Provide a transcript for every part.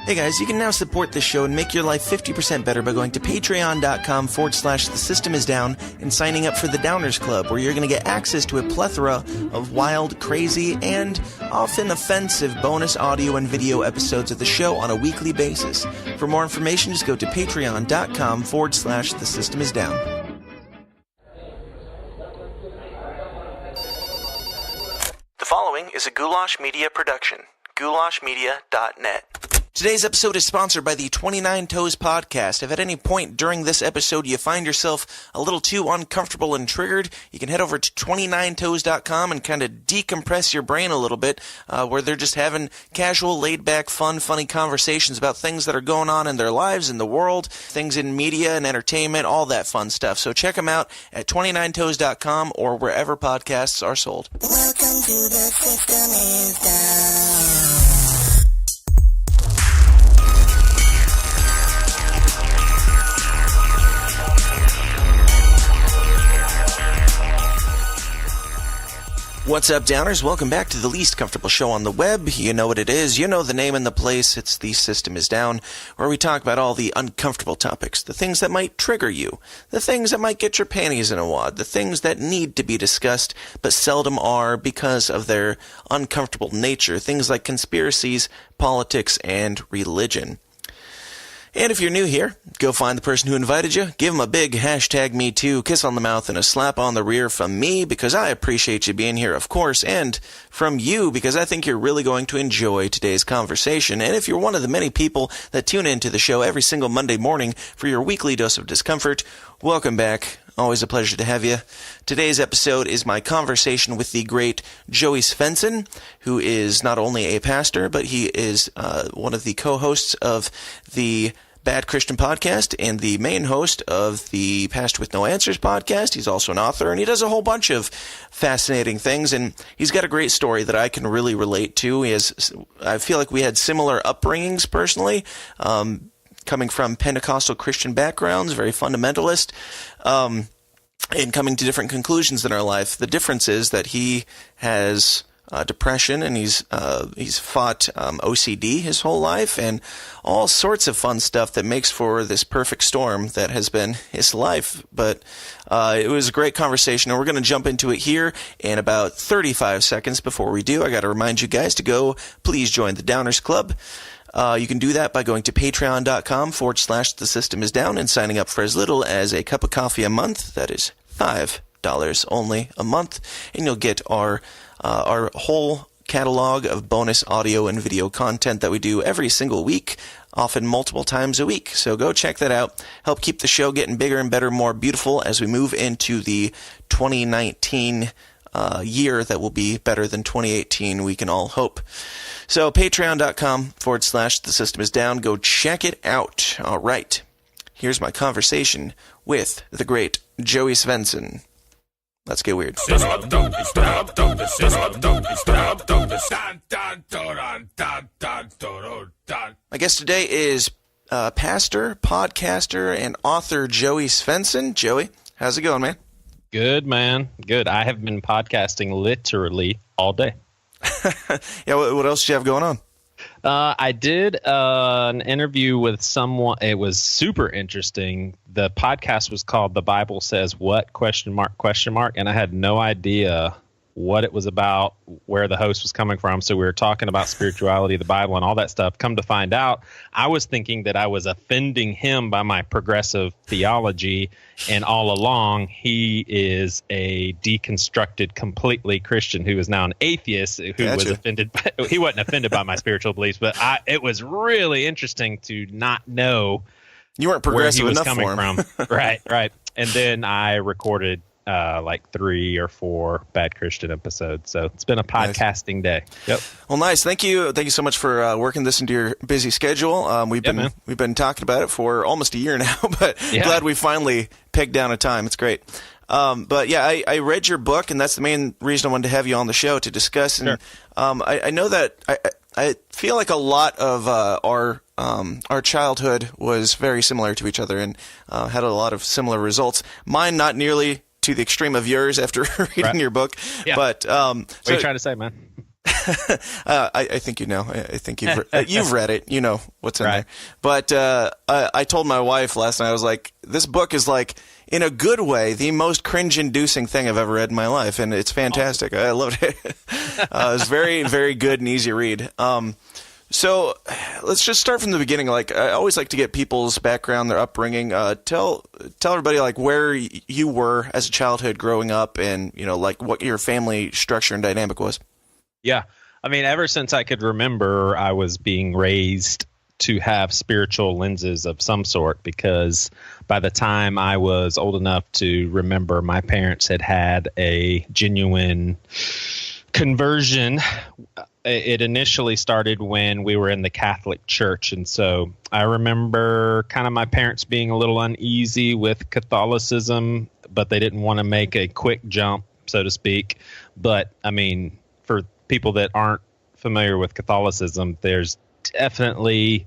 Hey guys, you can now support this show and make your life 50% better by going to patreon.com/thesystemisdown and signing up for the Downers Club, where you're going to get access to a plethora of wild, crazy, and often offensive bonus audio and video episodes of the show on a weekly basis. For more information, just go to patreon.com/thesystemisdown. The following is a Goulash Media production. goulashmedia.net. Today's episode is sponsored by the 29 Toes podcast. If at any point during this episode you find yourself a little too uncomfortable and triggered, you can head over to 29toes.com and kind of decompress your brain a little bit, where they're just having casual, laid-back, fun, funny conversations about things that are going on in their lives, in the world, things in media and entertainment, all that fun stuff. So check them out at 29toes.com or wherever podcasts are sold. Welcome to the System is Down. What's up, Downers? Welcome back to the least comfortable show on the web. You know what it is. You know the name and the place. It's The System is Down, where we talk about all the uncomfortable topics, the things that might trigger you, the things that might get your panties in a wad, the things that need to be discussed but seldom are because of their uncomfortable nature, things like conspiracies, politics, and religion. And if you're new here, go find the person who invited you, give them a big #MeToo, kiss on the mouth, and a slap on the rear from me, because I appreciate you being here, of course, and from you, because I think you're really going to enjoy today's conversation. And if you're one of the many people that tune into the show every single Monday morning for your weekly dose of discomfort, welcome back. Always a pleasure to have you. Today's episode is my conversation with the great Joey Svendsen, who is not only a pastor, but he is one of the co-hosts of the BadChristian podcast and the main host of the Pastor with No Answers podcast. He's also an author, and he does a whole bunch of fascinating things, and he's got a great story that I can really relate to. I feel like we had similar upbringings personally, coming from Pentecostal Christian backgrounds, very fundamentalist, and coming to different conclusions in our life. The difference is that he has depression, and he's fought OCD his whole life, and all sorts of fun stuff that makes for this perfect storm that has been his life. But it was a great conversation, and we're going to jump into it here in about 35 seconds. Before we do, I got to remind you guys to go please join the Downers Club. You can do that by going to patreon.com/thesystemisdown and signing up for as little as a cup of coffee a month. That is $5 only a month, and you'll get our whole catalog of bonus audio and video content that we do every single week, often multiple times a week. So go check that out. Help keep the show getting bigger and better, more beautiful as we move into the 2019 year that will be better than 2018, we can all hope. So patreon.com/thesystemisdown. Go check it out. All right. Here's my conversation with the great Joey Svendsen. Let's get weird. My guest today is pastor, podcaster, and author Joey Svendsen. Joey, how's it going, man? Good, man. Good. I have been podcasting literally all day. Yeah, what else do you have going on? I did an interview with someone. It was super interesting. The podcast was called "The Bible Says What?" ? And I had no idea what it was about, where the host was coming from. So we were talking about spirituality, the Bible, and all that stuff. Come to find out, I was thinking that I was offending him by my progressive theology, and all along, he is a deconstructed, completely Christian who is now an atheist who was offended. He wasn't offended by my spiritual beliefs, but it was really interesting to not know you weren't progressive where he was enough coming for him. from. Right. And then I recorded like 3 or 4 BadChristian episodes. So it's been a podcasting day. Yep. Well, nice. Thank you so much for working this into your busy schedule. We've been talking about it for almost a year now, but glad we finally pegged down a time. It's great. But yeah, I read your book, and that's the main reason I wanted to have you on the show to discuss. And I know that I feel like a lot of our childhood was very similar to each other and had a lot of similar results. Mine not nearly to the extreme of yours after reading your book. Yeah. But what are you trying to say, man? I think you know. I think you've read it. You know what's in Right. there. But I told my wife last night, I was like, this book is like, in a good way, the most cringe-inducing thing I've ever read in my life, and it's fantastic. I loved it. It's very, very good and easy read. So let's just start from the beginning. Like, I always like to get people's background, their upbringing. Tell everybody like where you were as a childhood growing up, and like what your family structure and dynamic was. Yeah. I mean, ever since I could remember, I was being raised to have spiritual lenses of some sort, because by the time I was old enough to remember, my parents had a genuine conversion. It initially started when we were in the Catholic Church. And so I remember kind of my parents being a little uneasy with Catholicism, but they didn't want to make a quick jump, so to speak. But I mean, for people that aren't familiar with Catholicism, there's definitely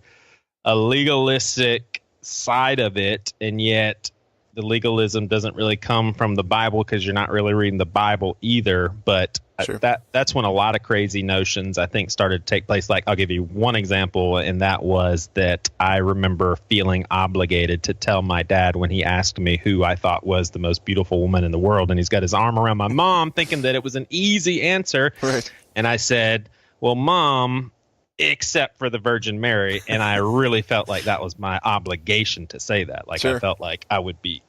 a legalistic side of it, and yet the legalism doesn't really come from the Bible, because you're not really reading the Bible either. But Sure. that's when a lot of crazy notions, I think, started to take place. Like, I'll give you one example, and that was that I remember feeling obligated to tell my dad when he asked me who I thought was the most beautiful woman in the world, and he's got his arm around my mom, thinking that it was an easy answer. Right. And I said, well, Mom, except for the Virgin Mary. And I really felt like that was my obligation to say that. Like, Sure. I felt like I would be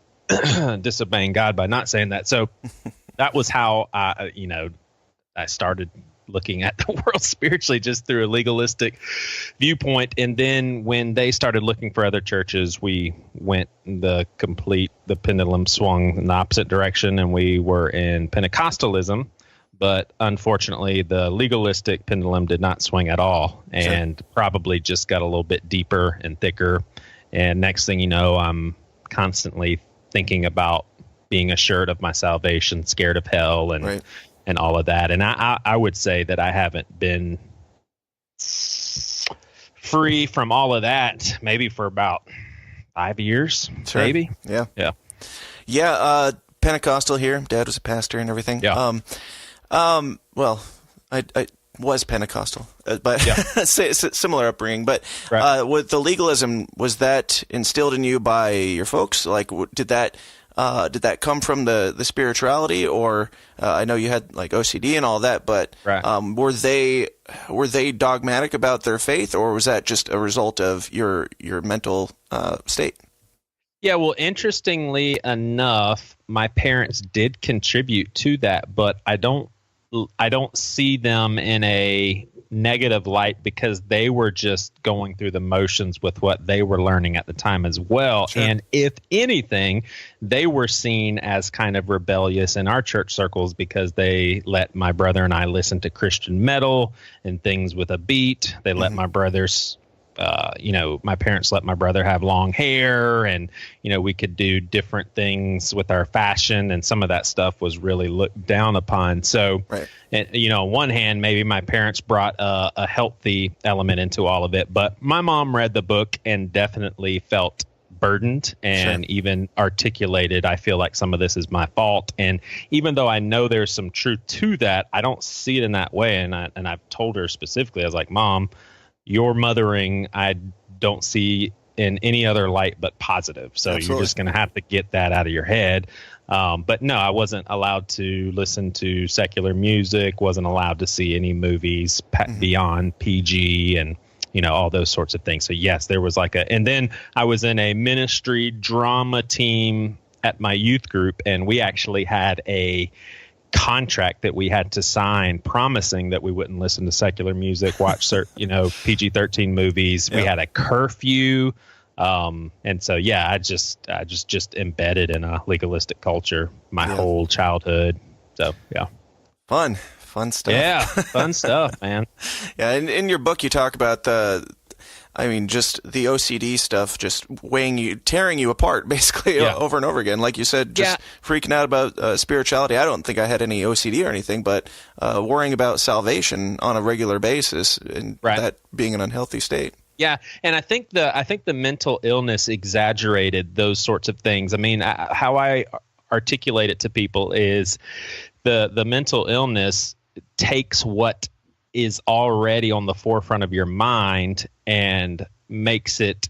disobeying God by not saying that. So that was how I started looking at the world spiritually, just through a legalistic viewpoint. And then when they started looking for other churches, we went the pendulum swung in the opposite direction, and we were in Pentecostalism. But unfortunately, the legalistic pendulum did not swing at all, and probably just got a little bit deeper and thicker. And next thing you know, I'm constantly thinking about being assured of my salvation, scared of hell, and Right. and all of that. And I would say that I haven't been free from all of that maybe for about 5 years, Sure. maybe. Yeah. Yeah. Pentecostal here. Dad was a pastor and everything. Yeah. Well, I was Pentecostal, but similar upbringing. But Right. with the legalism, was that instilled in you by your folks? Like, did that come from the spirituality, or I know you had like OCD and all that, but Right. were they dogmatic about their faith, or was that just a result of your mental state? Yeah, well, interestingly enough, my parents did contribute to that, but I don't see them in a negative light, because they were just going through the motions with what they were learning at the time as well. Sure. And if anything, they were seen as kind of rebellious in our church circles, because they let my brother and I listen to Christian metal and things with a beat. They let my brothers my parents let my brother have long hair, and, we could do different things with our fashion, and some of that stuff was really looked down upon. So, Right. and, on one hand, maybe my parents brought a healthy element into all of it, but my mom read the book and definitely felt burdened, and Sure. even articulated, I feel like some of this is my fault. And even though I know there's some truth to that, I don't see it in that way. And I've told her specifically, I was like, Mom, your mothering, I don't see in any other light but positive. So Absolutely. You're just going to have to get that out of your head. But no, I wasn't allowed to listen to secular music, wasn't allowed to see any movies beyond PG, and, all those sorts of things. So yes, there was and then I was in a ministry drama team at my youth group, and we actually had a contract that we had to sign promising that we wouldn't listen to secular music, watch PG-13 movies. Yeah. We had a curfew. And so, yeah, I just embedded in a legalistic culture my whole childhood. So, yeah. Fun stuff. Yeah. Fun stuff, man. Yeah. In your book, you talk about just the OCD stuff, just tearing you apart, basically, over and over again. Like you said, just freaking out about spirituality. I don't think I had any OCD or anything, but worrying about salvation on a regular basis, and that being an unhealthy state. Yeah, and I think the mental illness exaggerated those sorts of things. I mean, how I articulate it to people is the mental illness takes what is already on the forefront of your mind and makes it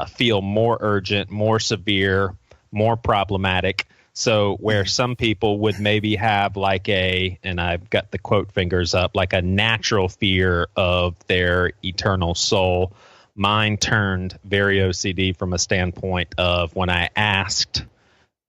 feel more urgent, more severe, more problematic. So where some people would maybe have like and I've got the quote fingers up, like a natural fear of their eternal soul, mine turned very OCD from a standpoint of when I asked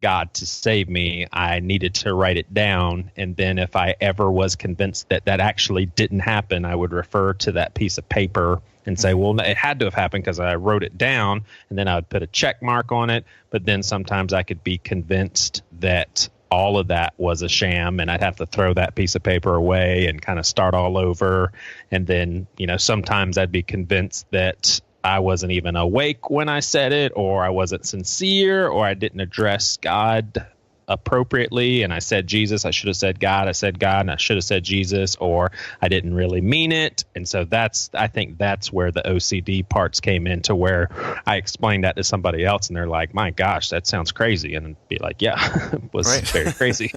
God to save me, I needed to write it down. And then if I ever was convinced that that actually didn't happen, I would refer to that piece of paper and say, well, it had to have happened because I wrote it down. And then I would put a check mark on it. But then sometimes I could be convinced that all of that was a sham, and I'd have to throw that piece of paper away and kind of start all over. And then, sometimes I'd be convinced that I wasn't even awake when I said it, or I wasn't sincere, or I didn't address God appropriately. And I said Jesus, I should have said God. I said God, and I should have said Jesus, or I didn't really mean it. And so I think that's where the OCD parts came into, where I explained that to somebody else and they're like, my gosh, that sounds crazy. And I'd be like, yeah, it was very crazy.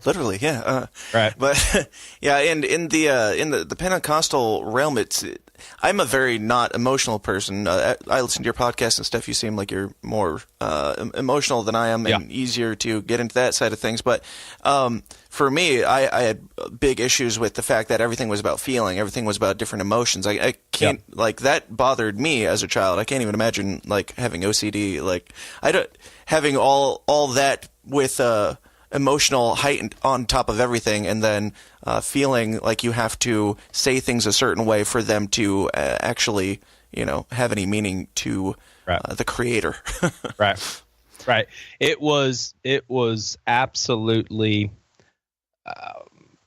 Literally. Yeah. Right. But yeah. And in the Pentecostal realm, I'm a very not emotional person. I listen to your podcast and stuff. You seem like you're more emotional than I am, and easier to get into that side of things. But for me, I had big issues with the fact that everything was about feeling. Everything was about different emotions. I can't like that bothered me as a child. I can't even imagine like having OCD. Like having all that with emotional height on top of everything, and then feeling like you have to say things a certain way for them to actually, have any meaning to the creator. Right. It was absolutely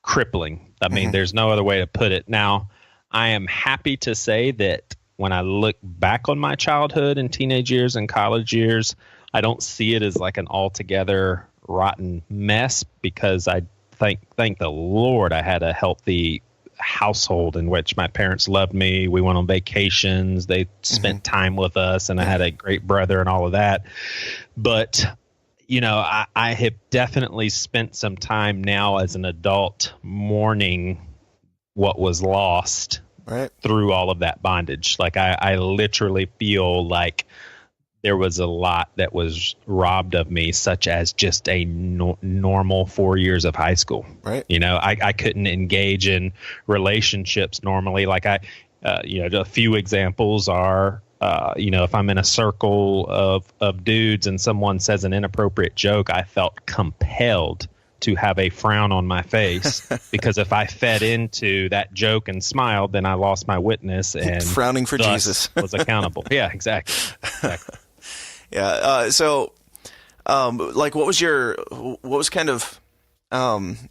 crippling. I mean, there's no other way to put it. Now, I am happy to say that when I look back on my childhood and teenage years and college years, I don't see it as like an altogether rotten mess, because I thank the Lord I had a healthy household in which my parents loved me. We went on vacations. They spent time with us, and I had a great brother and all of that. But, I have definitely spent some time now as an adult mourning what was lost through all of that bondage. Like I literally feel like there was a lot that was robbed of me, such as just a normal 4 years of high school. Right. I couldn't engage in relationships normally. Like a few examples are, if I'm in a circle of dudes and someone says an inappropriate joke, I felt compelled to have a frown on my face, because if I fed into that joke and smiled, then I lost my witness and frowning for Jesus was accountable. Yeah, exactly. Yeah. So, like, what was kind of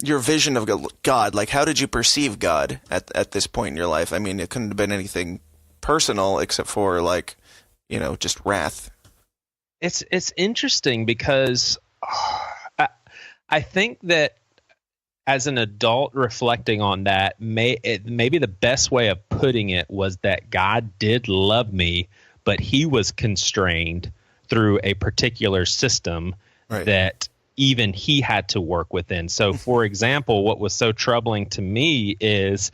your vision of God? Like, how did you perceive God at this point in your life? I mean, it couldn't have been anything personal except for like, just wrath. It's interesting because I think that as an adult reflecting on that, maybe the best way of putting it was that God did love me, but he was constrained through a particular system that even he had to work within. So, for example, what was so troubling to me is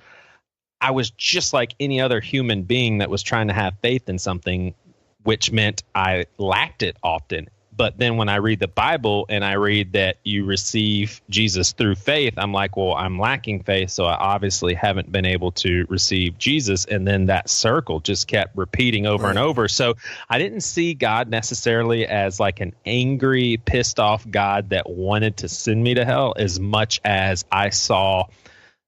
I was just like any other human being that was trying to have faith in something, which meant I lacked it often. But then when I read the Bible and I read that you receive Jesus through faith, I'm like, well, I'm lacking faith, so I obviously haven't been able to receive Jesus. And then that circle just kept repeating over and over. So I didn't see God necessarily as like an angry, pissed off God that wanted to send me to hell, as much as I saw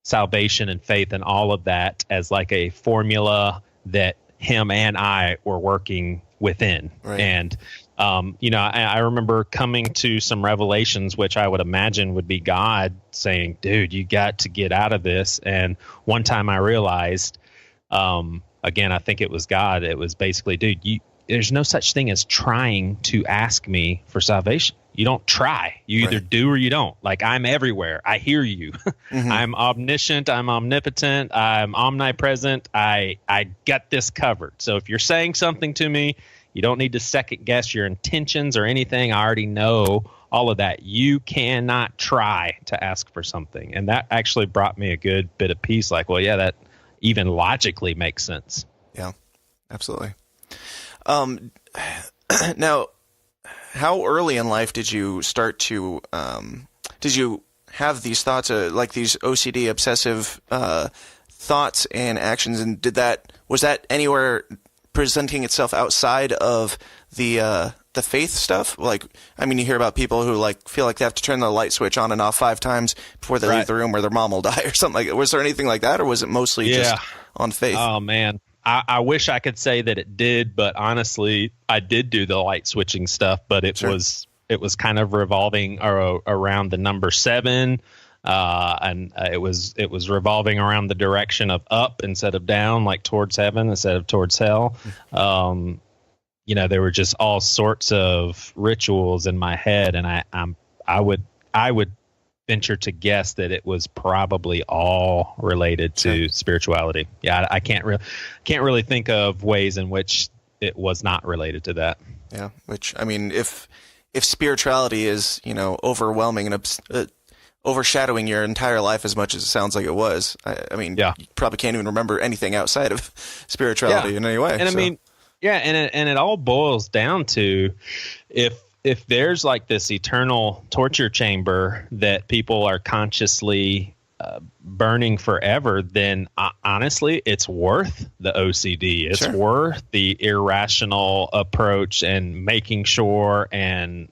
salvation and faith and all of that as like a formula that him and I were working within. And I remember coming to some revelations, which I would imagine would be God saying, dude, you got to get out of this. And one time I realized, again, I think it was God. It was basically, dude, there's no such thing as trying to ask me for salvation. You don't try. You either do or you don't. Like, I'm everywhere. I hear you. I'm omniscient. I'm omnipotent. I'm omnipresent. I got this covered. So if you're saying something to me, you don't need to second guess your intentions or anything. I already know all of that. You cannot try to ask for something. And that actually brought me a good bit of peace. Like, well, yeah, that even logically makes sense. Yeah, absolutely. Now, how early in life did you start to, did you have these thoughts, like these OCD obsessive thoughts and actions, and was that anywhere presenting itself outside of the faith stuff? Like, I mean, you hear about people who like feel like they have to turn the light switch on and off 5 times before they leave the room, or their mom will die or something like that. Was there anything like that, or was it mostly just on faith? Oh man, I wish I could say that it did, but honestly, I did do the light switching stuff, but it was kind of revolving around the number 7. And it was revolving around the direction of up instead of down, like towards heaven instead of towards hell. There were just all sorts of rituals in my head, and I would venture to guess that it was probably all related to spirituality. Yeah, I can't really think of ways in which it was not related to that. Yeah, which, I mean, if spirituality is, overwhelming and overshadowing your entire life as much as it sounds like it was, I mean, you probably can't even remember anything outside of spirituality in any way. And I mean, and it all boils down to if there's like this eternal torture chamber that people are consciously burning forever, then honestly, it's worth the OCD. It's worth the irrational approach and making sure and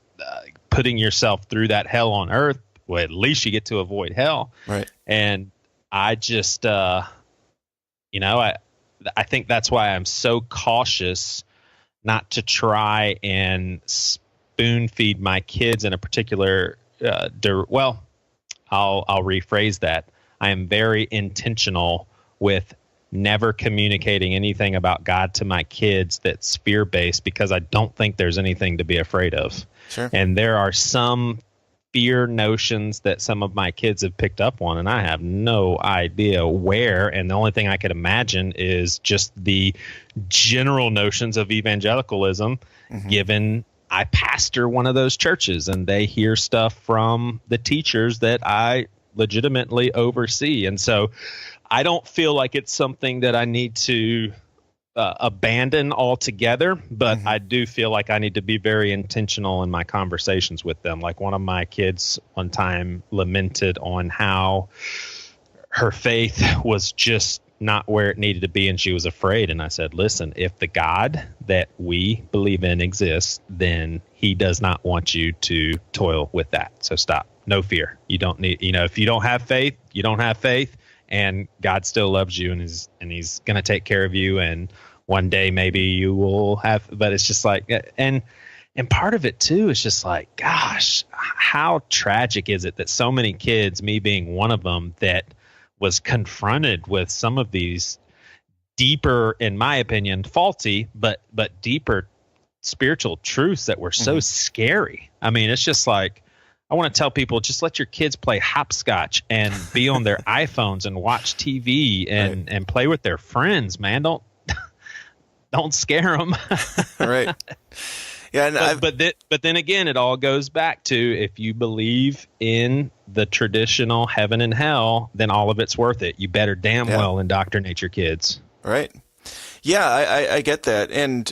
putting yourself through that hell on earth. Well, at least you get to avoid hell. Right. And I just, I think that's why I'm so cautious not to try and spoon feed my kids in a particular, I'll rephrase that. I am very intentional with never communicating anything about God to my kids that's fear-based, because I don't think there's anything to be afraid of. Sure. And there are some fear notions that some of my kids have picked up on, and I have no idea where. And the only thing I could imagine is just the general notions of evangelicalism, given I pastor one of those churches, and they hear stuff from the teachers that I legitimately oversee. And so I don't feel like it's something that I need to abandon altogether, but I do feel like I need to be very intentional in my conversations with them. Like, one of my kids one time lamented on how her faith was just not where it needed to be, and she was afraid. And I said, listen, if the God that we believe in exists, then he does not want you to toil with that. So stop. No fear. You don't need, if you don't have faith, you don't have faith, and God still loves you, and he's going to take care of you. And one day maybe you will have, but it's just like, and part of it too is just like, gosh, how tragic is it that so many kids, me being one of them, that was confronted with some of these deeper, in my opinion, faulty, but deeper spiritual truths that were so scary. I mean, it's just like, I want to tell people, just let your kids play hopscotch and be on their iPhones and watch TV and play with their friends, man. Don't scare them. Right. Yeah. And but then again, it all goes back to, if you believe in the traditional heaven and hell, then all of it's worth it. You better damn well indoctrinate your kids. Right. Yeah, I get that. And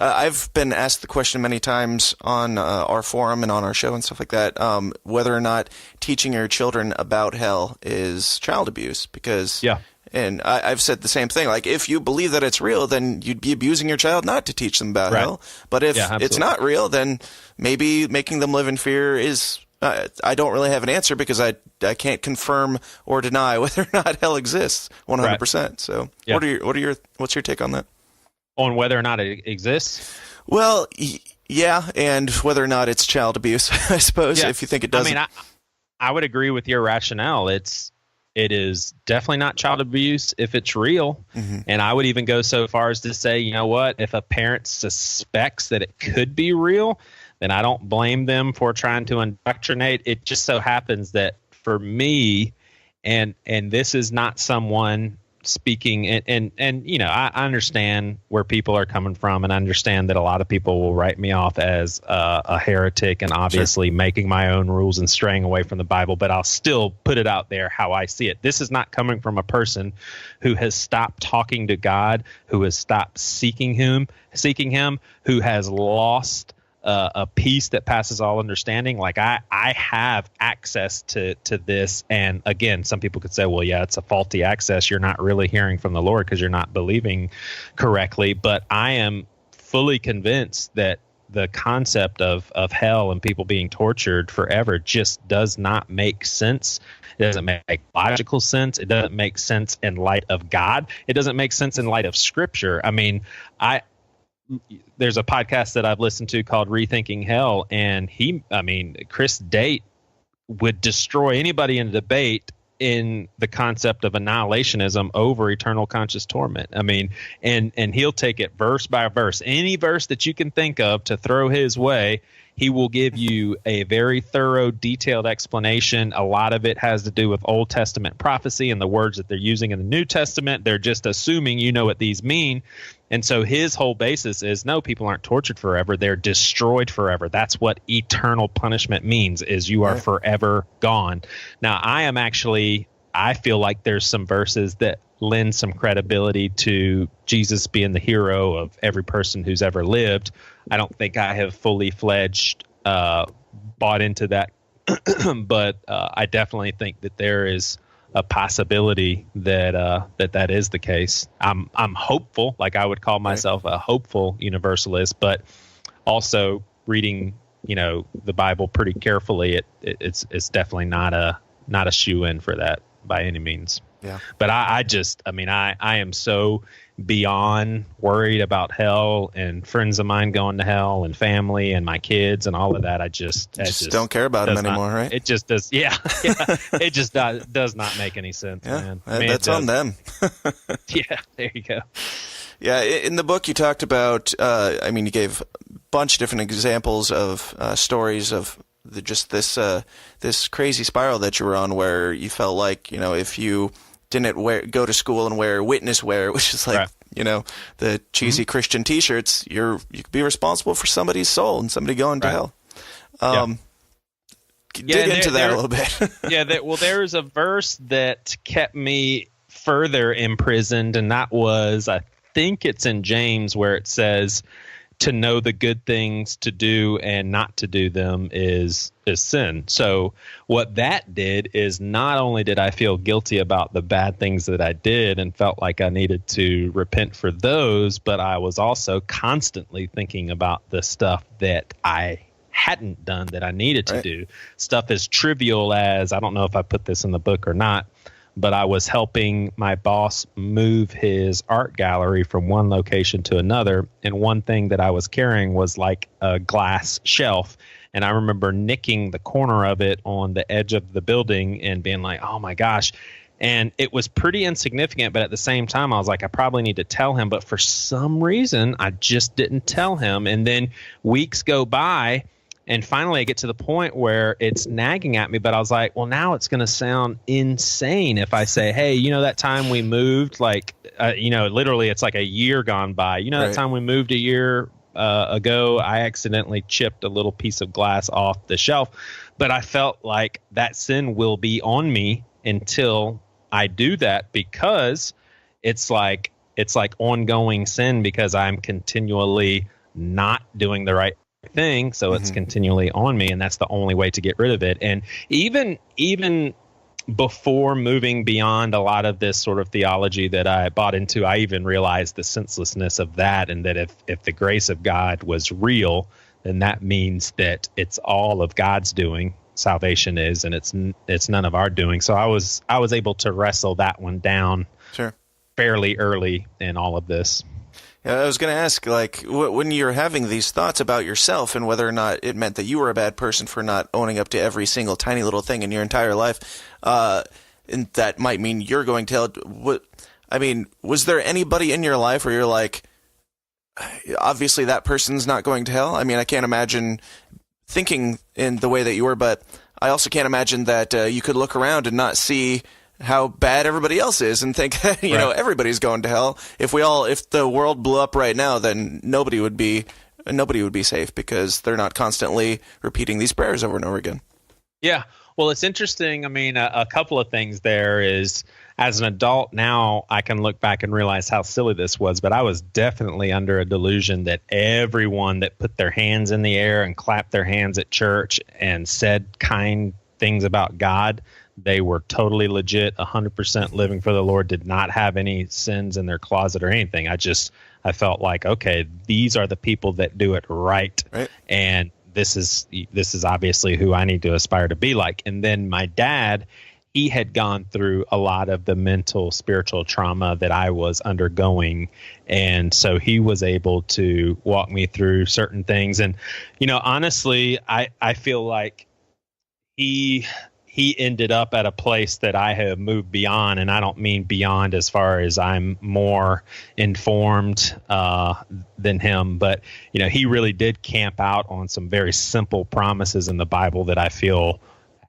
I've been asked the question many times on our forum and on our show and stuff like that, whether or not teaching your children about hell is child abuse, because and I've said the same thing. Like, if you believe that it's real, then you'd be abusing your child not to teach them about hell. But if it's not real, then maybe making them live in fear is, I don't really have an answer, because I can't confirm or deny whether or not hell exists 100%. Right. So what's your take on that? On whether or not it exists? Well, yeah, and whether or not it's child abuse, I suppose, if you think it doesn't. I mean, I would agree with your rationale. It is definitely not child abuse if it's real. And I would even go so far as to say, you know what, if a parent suspects that it could be real, then I don't blame them for trying to indoctrinate. It just so happens that for me, and this is not someone speaking, and you know, I understand where people are coming from, and I understand that a lot of people will write me off as a heretic and obviously Sure. making my own rules and straying away from the Bible, but I'll still put it out there how I see it. This is not coming from a person who has stopped talking to God, who has stopped seeking him, who has lost a peace that passes all understanding. Like I have access to this. And again, some people could say, well, yeah, it's a faulty access. You're not really hearing from the Lord because you're not believing correctly. But I am fully convinced that the concept of hell and people being tortured forever just does not make sense. It doesn't make logical sense. It doesn't make sense in light of God. It doesn't make sense in light of Scripture. I mean, there's a podcast that I've listened to called Rethinking Hell, and Chris Date would destroy anybody in a debate in the concept of annihilationism over eternal conscious torment. I mean, and he'll take it verse by verse, any verse that you can think of to throw his way. He will give you a very thorough, detailed explanation. A lot of it has to do with Old Testament prophecy and the words that they're using in the New Testament. They're just assuming you know what these mean. And so his whole basis is, no, people aren't tortured forever. They're destroyed forever. That's what eternal punishment means, is you are forever gone. Now, I feel like there's some verses that lend some credibility to Jesus being the hero of every person who's ever lived. I don't think I have fully fledged bought into that, but I definitely think that there is a possibility that that is the case. I'm hopeful, like I would call myself a hopeful universalist, but also reading, you know, the Bible pretty carefully, it's definitely not a shoe-in for that by any means. Yeah. But I am so beyond worried about hell and friends of mine going to hell and family and my kids and all of that. I just don't care about them anymore, right? It just does. Yeah. It just does not make any sense, man. That's on them. Yeah. There you go. Yeah. In the book you talked about, you gave a bunch of different examples of stories of this crazy spiral that you were on, where you felt like, you know, if you didn't go to school and wear witness wear, which is like, right, you know, the cheesy Christian T-shirts, you could be responsible for somebody's soul and somebody going to hell. Dig into that a little bit. There's a verse that kept me further imprisoned, and that was, I think it's in James, where it says, to know the good things to do and not to do them is sin. So what that did is, not only did I feel guilty about the bad things that I did and felt like I needed to repent for those, but I was also constantly thinking about the stuff that I hadn't done that I needed to do. Stuff as trivial as, I don't know if I put this in the book or not, but I was helping my boss move his art gallery from one location to another. And one thing that I was carrying was like a glass shelf. And I remember nicking the corner of it on the edge of the building and being like, oh my gosh. And it was pretty insignificant, but at the same time, I was like, I probably need to tell him. But for some reason, I just didn't tell him. And then weeks go by, and finally I get to the point where it's nagging at me, but I was like, well, now it's going to sound insane if I say, hey, you know, that time we moved, like, literally it's like a year gone by. You know, that time we moved a year ago, I accidentally chipped a little piece of glass off the shelf. But I felt like that sin will be on me until I do that, because it's like ongoing sin, because I'm continually not doing the right thing, so it's continually on me, and that's the only way to get rid of it. And even before moving beyond a lot of this sort of theology that I bought into, I even realized the senselessness of that, and that if the grace of God was real, then that means that it's all of God's doing. Salvation is, and it's none of our doing. So I was able to wrestle that one down fairly early in all of this. Yeah, I was going to ask, like, when you're having these thoughts about yourself and whether or not it meant that you were a bad person for not owning up to every single tiny little thing in your entire life, and that might mean you're going to hell. Was there anybody in your life where you're like, obviously that person's not going to hell? I mean, I can't imagine thinking in the way that you were, but I also can't imagine that you could look around and not see how bad everybody else is and think, you know, everybody's going to hell. If the world blew up right now, then nobody would be safe because they're not constantly repeating these prayers over and over again. Yeah. Well, it's interesting. I mean, a couple of things there is, as an adult now, I can look back and realize how silly this was, but I was definitely under a delusion that everyone that put their hands in the air and clapped their hands at church and said kind things about God, they were totally legit, 100% living for the Lord, did not have any sins in their closet or anything. I felt like, okay, these are the people that do it right. And this is obviously who I need to aspire to be like. And then my dad, he had gone through a lot of the mental, spiritual trauma that I was undergoing. And so he was able to walk me through certain things. And, you know, honestly, I feel like he ended up at a place that I have moved beyond, and I don't mean beyond as far as I'm more informed than him, but you know, he really did camp out on some very simple promises in the Bible that I feel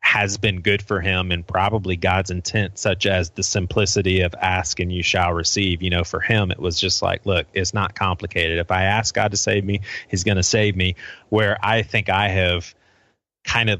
has been good for him and probably God's intent, such as the simplicity of ask and you shall receive. You know, for him, it was just like, look, it's not complicated. If I ask God to save me, he's going to save me. Where I think I have kind of,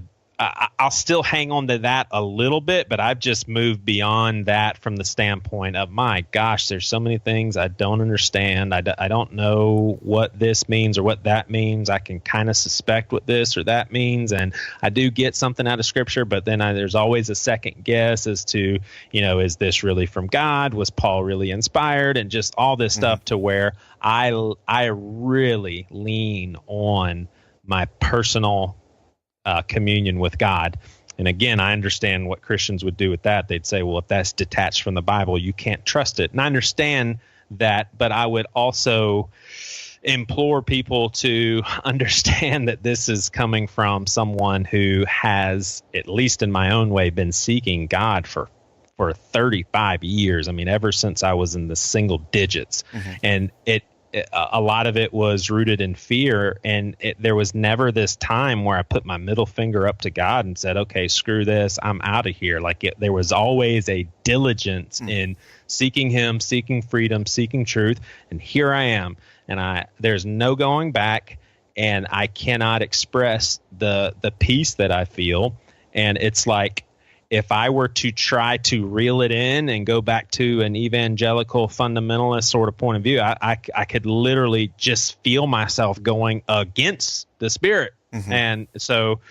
I'll still hang on to that a little bit, but I've just moved beyond that from the standpoint of, my gosh, there's so many things I don't understand. I don't know what this means or what that means. I can kind of suspect what this or that means, and I do get something out of Scripture, but then there's always a second guess as to, you know, is this really from God? Was Paul really inspired? And just all this stuff, to where I really lean on my personal communion with God. And again, I understand what Christians would do with that. They'd say, well, if that's detached from the Bible, you can't trust it. And I understand that, but I would also implore people to understand that this is coming from someone who has, at least in my own way, been seeking God for 35 years. I mean, ever since I was in the single digits. And a lot of it was rooted in fear, and there was never this time where I put my middle finger up to God and said, okay, screw this, I'm out of here. There was always a diligence in seeking him, seeking freedom, seeking truth. And here I am, and there's no going back, and I cannot express the peace that I feel. And it's like, if I were to try to reel it in and go back to an evangelical fundamentalist sort of point of view, I could literally just feel myself going against the Spirit. And so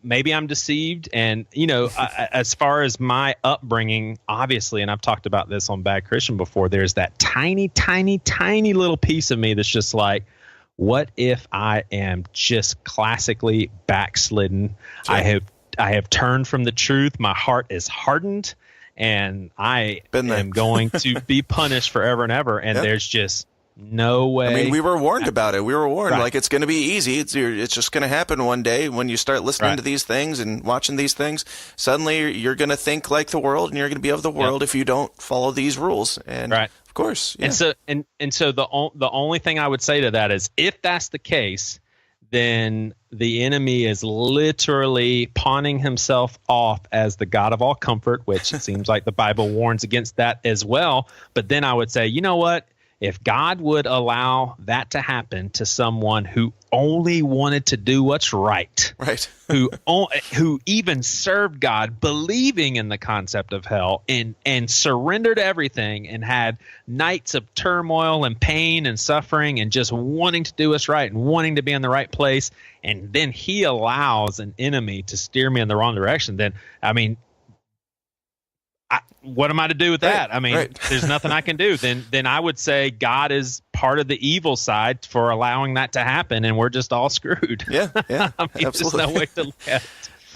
maybe I'm deceived. And, you know, as far as my upbringing, obviously, and I've talked about this on Bad Christian before, there's that tiny, tiny, tiny little piece of me that's just like, what if I am just classically backslidden? Sure. I have turned from the truth. My heart is hardened, and I am going to be punished forever and ever. And there's just no way. I mean, we were warned about it. We were warned, like, it's going to be easy. It's just going to happen one day when you start listening to these things and watching these things. Suddenly, you're going to think like the world, and you're going to be of the world if you don't follow these rules. And of course, And so the only thing I would say to that is, if that's the case, then the enemy is literally pawning himself off as the God of all comfort, which it seems like the Bible warns against that as well. But then I would say, you know what? If God would allow that to happen to someone who only wanted to do what's right, who even served God, believing in the concept of hell, and surrendered everything, and had nights of turmoil and pain and suffering and just wanting to do what's right and wanting to be in the right place, and then he allows an enemy to steer me in the wrong direction, then, I mean, what am I to do with that? I mean, there's nothing I can do. Then I would say God is part of the evil side for allowing that to happen, and we're just all screwed. Yeah, I mean, absolutely. There's no way to look at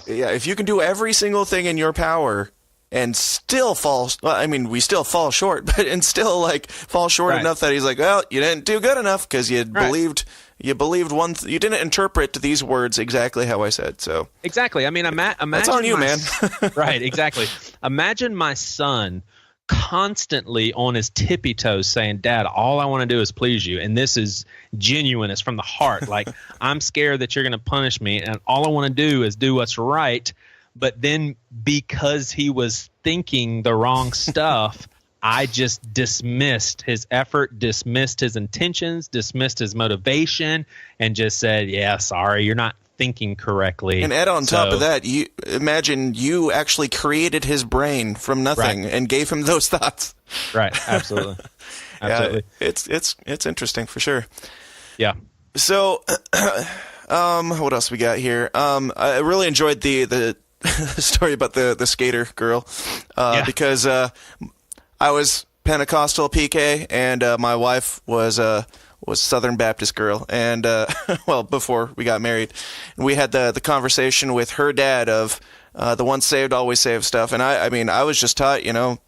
it. Yeah, if you can do every single thing in your power and still fall, well, I mean, we still fall short, but and still like fall short enough that he's like, well, you didn't do good enough because you believed. You believed you didn't interpret these words exactly how I said. So exactly. I mean, imagine that's on you, man. Right. Exactly. Imagine my son constantly on his tippy toes saying, Dad, all I want to do is please you. And this is genuine. It's from the heart. Like, I'm scared that you're going to punish me, and all I want to do is do what's right. But then because he was thinking the wrong stuff, I just dismissed his effort, dismissed his intentions, dismissed his motivation, and just said, yeah, sorry, you're not thinking correctly. And Ed, on top of that, you imagine you actually created his brain from nothing and gave him those thoughts. Right. Absolutely. Absolutely. Yeah, it's interesting for sure. Yeah. So, what else we got here? I really enjoyed the story about the skater girl, because I was Pentecostal PK, and my wife was Southern Baptist girl, and well, before we got married, and we had the conversation with her dad of the once saved, always saved stuff, and I mean, I was just taught,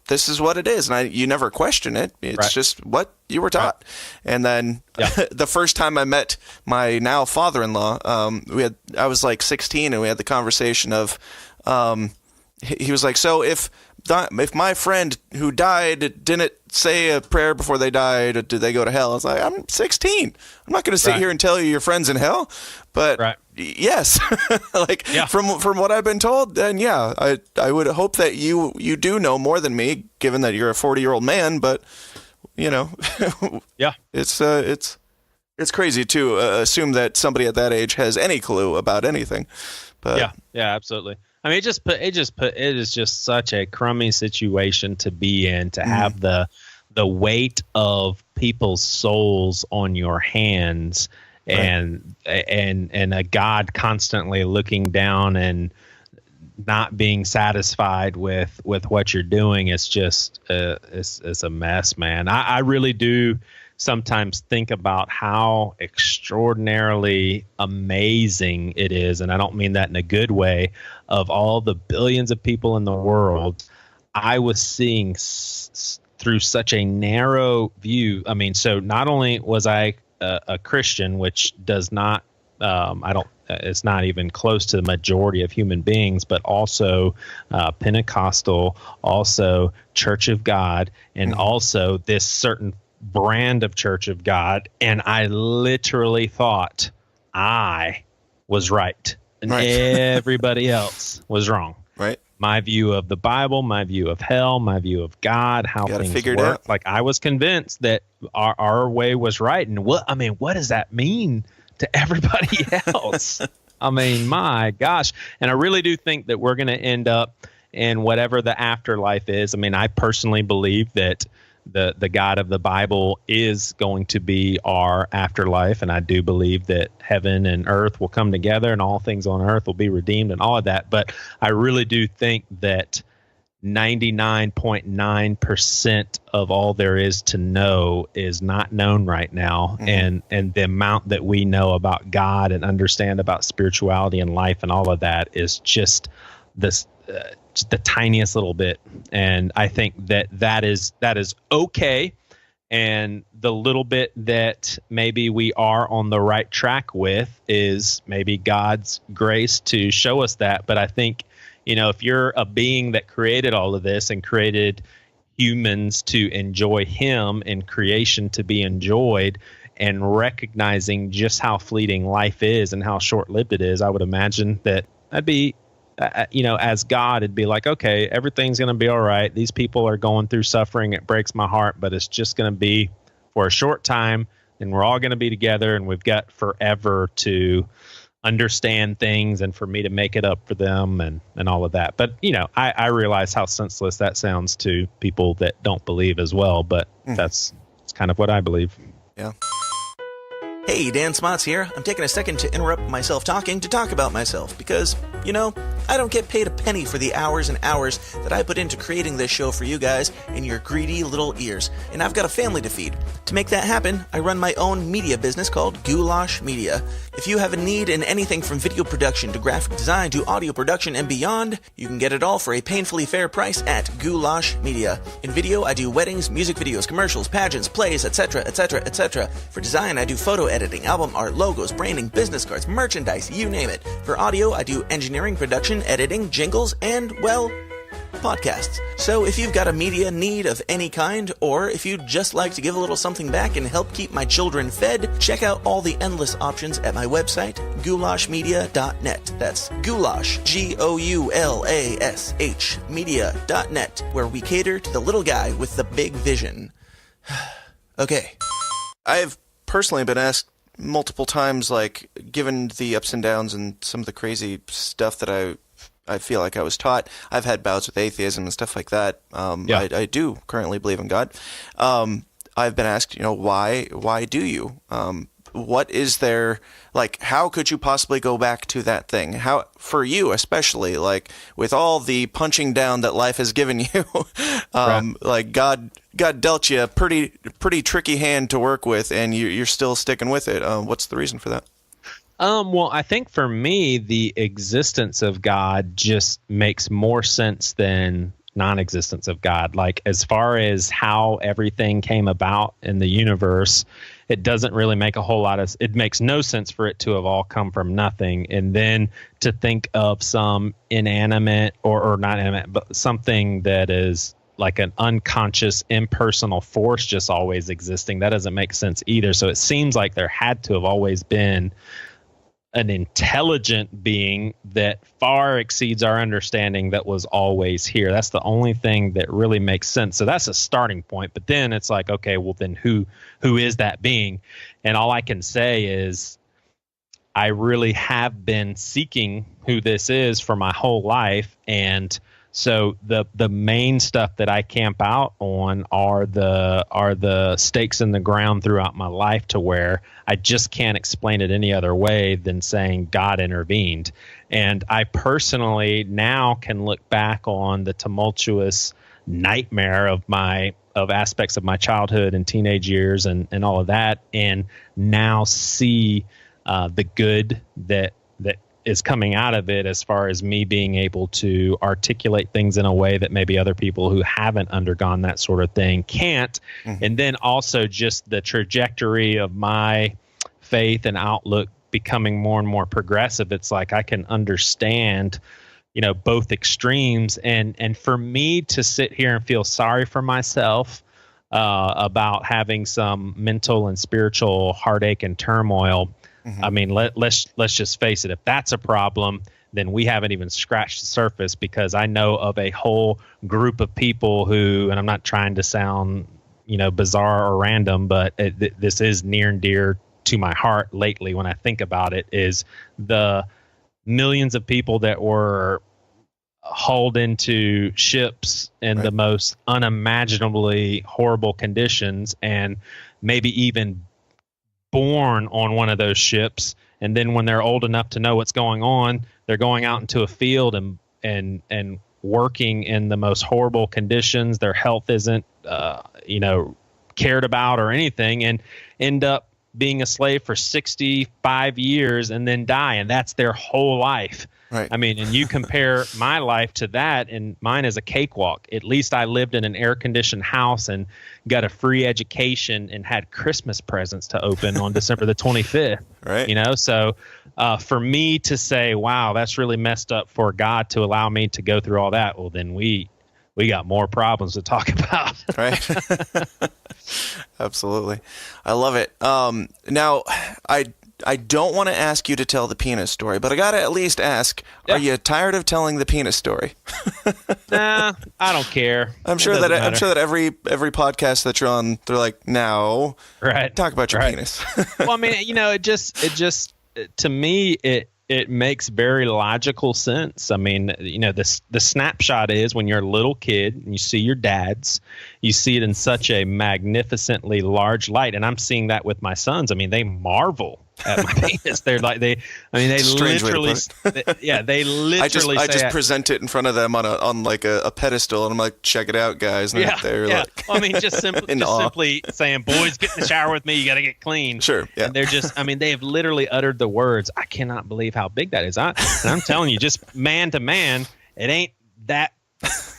this is what it is, and you never question it. It's just what you were taught. And then the first time I met my now father-in-law, I was like 16, and we had the conversation of, he was like, so if my friend who died didn't say a prayer before they died, did they go to hell? I was like, I'm 16. I'm not going to sit here and tell you your friend's in hell, but yes, from what I've been told, then I would hope that you do know more than me, given that you're a 40-year-old man. But it's crazy to assume that somebody at that age has any clue about anything. But yeah, absolutely. I mean, it is just such a crummy situation to be in, to have the weight of people's souls on your hands, and a God constantly looking down and not being satisfied with what you're doing. It's just it's a mess, man. I really do sometimes think about how extraordinarily amazing it is, and I don't mean that in a good way, of all the billions of people in the world. I was seeing through such a narrow view. I mean, so not only was I a Christian, which does not, it's not even close to the majority of human beings, but also Pentecostal, also Church of God, and also this certain brand of Church of God, and I literally thought I was right and everybody else was wrong. Right. My view of the Bible, my view of hell, my view of God, how things work. Like, I was convinced that our way was right. And what does that mean to everybody else? I mean, my gosh. And I really do think that we're going to end up in whatever the afterlife is. I mean, I personally believe that the God of the Bible is going to be our afterlife, and I do believe that heaven and earth will come together and all things on earth will be redeemed and all of that. But I really do think that 99.9% of all there is to know is not known right now. And the amount that we know about God and understand about spirituality and life and all of that is just this just the tiniest little bit. And I think that is okay. And the little bit that maybe we are on the right track with is maybe God's grace to show us that. But I think, if you're a being that created all of this and created humans to enjoy him and creation to be enjoyed, and recognizing just how fleeting life is and how short-lived it is, I would imagine that I'd be, as God, it'd be like, okay, everything's going to be all right. These people are going through suffering. It breaks my heart, but it's just going to be for a short time, and we're all going to be together, and we've got forever to understand things and for me to make it up for them and all of that. But, I realize how senseless that sounds to people that don't believe as well, but that's kind of what I believe. Yeah. Hey, Dan Smots here. I'm taking a second to interrupt myself talking to talk about myself because, I don't get paid a penny for the hours and hours that I put into creating this show for you guys in your greedy little ears, and I've got a family to feed. To make that happen, I run my own media business called Goulash Media. If you have a need in anything from video production to graphic design to audio production and beyond, you can get it all for a painfully fair price at Goulash Media. In video, I do weddings, music videos, commercials, pageants, plays, etc., etc., etc. For design, I do photo editing, album art, logos, branding, business cards, merchandise, you name it. For audio, I do engineering, production, editing, jingles, and, well, podcasts. So if you've got a media need of any kind, or if you'd just like to give a little something back and help keep my children fed, check out all the endless options at my website, goulashmedia.net. That's goulash, Goulash, media.net, where we cater to the little guy with the big vision. Okay. I've personally been asked multiple times, like, given the ups and downs and some of the crazy stuff that I feel like I was taught, I've had bouts with atheism and stuff like that. I do currently believe in God. I've been asked, why do you? What is there, like, how could you possibly go back to that thing? How, for you especially, like, with all the punching down that life has given you, Right. like, God dealt you a pretty tricky hand to work with, and you're still sticking with it. What's the reason for that? Well, I think for me, the existence of God just makes more sense than non-existence of God. Like, as far as how everything came about in the universe, it doesn't really make a whole lot of, it makes no sense for it to have all come from nothing. And then to think of some inanimate or not inanimate, but something that is like an unconscious, impersonal force just always existing, that doesn't make sense either. So it seems like there had to have always been an intelligent being that far exceeds our understanding that was always here. That's the only thing that really makes sense. So that's a starting point. But then it's like, okay, well then who is that being? And all I can say is I really have been seeking who this is for my whole life. And so the main stuff that I camp out on are the stakes in the ground throughout my life, to where I just can't explain it any other way than saying God intervened. And I personally now can look back on the tumultuous nightmare of aspects of my childhood and teenage years and all of that, and now see the good that is coming out of it, as far as me being able to articulate things in a way that maybe other people who haven't undergone that sort of thing can't. Mm-hmm. And then also just the trajectory of my faith and outlook becoming more and more progressive. It's like I can understand, both extremes. And for me to sit here and feel sorry for myself about having some mental and spiritual heartache and turmoil, I mean, let's just face it. If that's a problem, then we haven't even scratched the surface, because I know of a whole group of people who, and I'm not trying to sound, bizarre or random, but this is near and dear to my heart lately when I think about it, is the millions of people that were hauled into ships in the most unimaginably horrible conditions, and maybe even born on one of those ships, and then when they're old enough to know what's going on, they're going out into a field and working in the most horrible conditions. Their health isn't cared about or anything, and end up being a slave for 65 years and then die, and that's their whole life. Right. I mean, and you compare my life to that, and mine is a cakewalk. At least I lived in an air-conditioned house and got a free education and had Christmas presents to open on December the 25th. Right. So for me to say, wow, that's really messed up for God to allow me to go through all that, well, then we got more problems to talk about. Right. Absolutely. I love it. Now, I don't want to ask you to tell the penis story, but I got to at least ask, are you tired of telling the penis story? Nah, I don't care. I'm sure that every podcast that you're on, they're like, no, right, talk about your penis. Well, I mean, it just to me, it makes very logical sense. I mean, the snapshot is when you're a little kid and you see your dad's, you see it in such a magnificently large light. And I'm seeing that with my sons. I mean, they marvel at my penis. They're like, they literally, they literally I just present it in front of them on like a pedestal, and I'm like, check it out, guys. And they're like, well, I mean, just simply saying, boys, get in the shower with me. You got to get clean. Sure. Yeah. And they're just, I mean, they have literally uttered the words, I cannot believe how big that is. And I'm telling you, just man to man, it ain't that